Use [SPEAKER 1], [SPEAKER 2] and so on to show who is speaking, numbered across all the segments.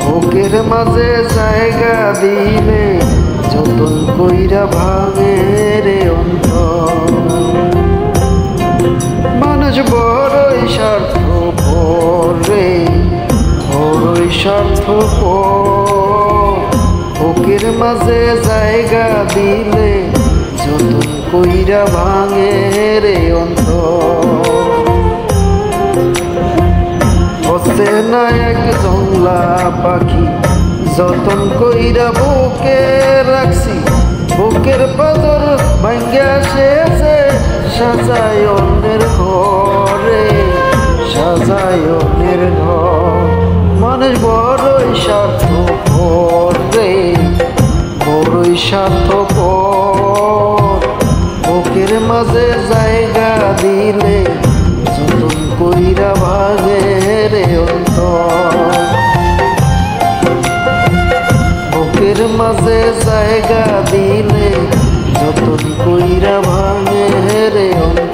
[SPEAKER 1] বুকের মাঝে জায়গা দিলে যতন কইরা ভাঙে রে অন্তর। মানুষ বড়ই স্বার্থপর রে, বড়ই স্বার্থপর। বুকের মাঝে জায়গা দিলে যতন কইরা ভাঙে রে অন্তর। অচেনা এক জংলা পাখি যতন কইরা বুকে রাখছি, বুকের পাথর ভাঙ্গা শেষে সাজায় অন্যের ঘরে, সাজায় অন্যের ঘর। মানুষ বড়ই স্বার্থপর রে, বড়ই স্বার্থপর। বুকের মাঝে জায়গা দিলে যতন কইরা ভাঙে রে অন্তর। বুকের মাঝে জায়গা দিলে যতন কইরা ভাঙে রে অন্তর।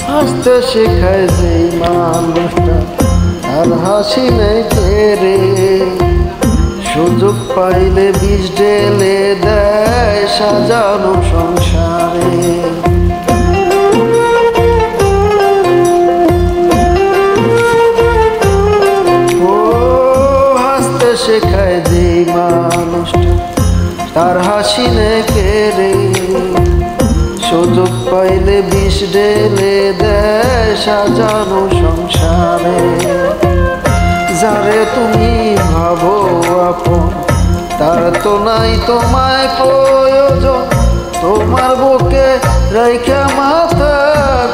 [SPEAKER 1] হাসতে শেখায় যে মানুষটা আর হাসি নেই রে, সুযোগ পাইলে বিষ ঢেলে দেয় সাজানো সংসারে। ও হাসতে শেখায় যে মানুষটা তার হাসি নেই রে, সুযোগ পাইলে বিষ ঢেলে দেয় সাজানো সংসারে। যারে তুমি ভাবো আপন তার তো নাই তোমায় প্রয়োজন, তোমার বুকে রাইখা মাথা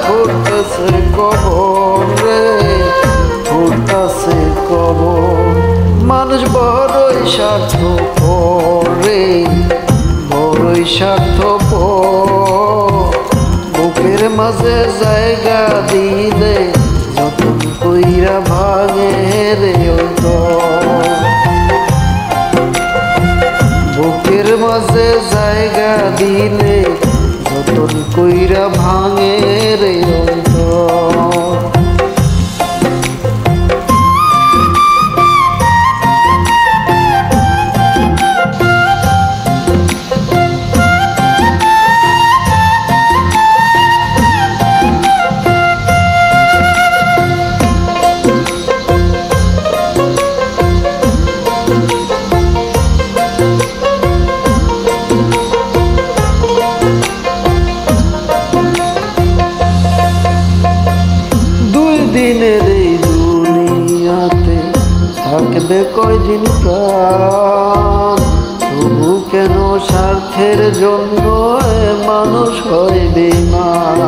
[SPEAKER 1] ঘুরতেছে কবর রে, ঘুরতেছে কবর। মানুষ বড়ই স্বার্থপর রে, বড়ই স্বার্থপর। বুকের মাঝে জায়গা দিলে যতন কইরা ভাঙে রে অন্তর। বুকের মাঝে জায়গা দিলে যতন কইরা ভাঙে রে অন্তর। দিনের এই দুনিয়াতে থাকবে কয়দিন প্রাণ, তবু কেন স্বার্থের জন্য মানুষ হয় বেঈমান।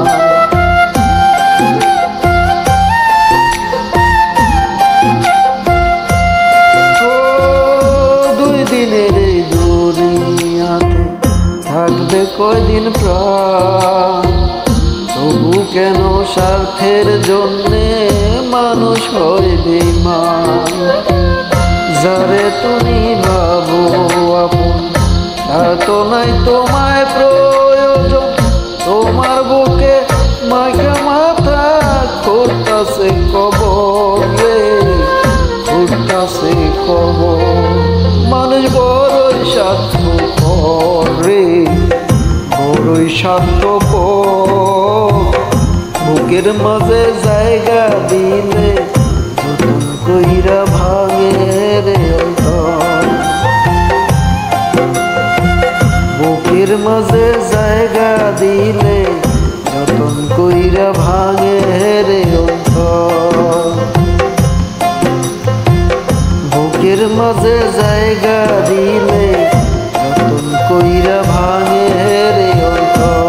[SPEAKER 1] দুই দিনের এই দুনিয়াতে থাকবে কয়দিন প্রাণ, তবু কেন স্বার্থের জন্যে মানুষ হয় বেঈমান। যারে তুমি ভাবো আপন তার তো নাই তোমায় প্রয়োজন, তোমার বুকে মাইকা মাথা ঘুরতাছে কবর রে, ঘুরতাছে কবর। মানুষ বড়ই স্বার্থপর রে, বড়ই স্বার্থপর। বুকের মাঝে জায়গা দিলে যতন কইরা ভাঙে রে অন্তর। বুকের মাঝে জায়গা দিলে যতন কইরা ভাঙে রে অন্তর। বুকের মাঝে জায়গা দিলে যতন কইরা ভাঙে রে অন্তর।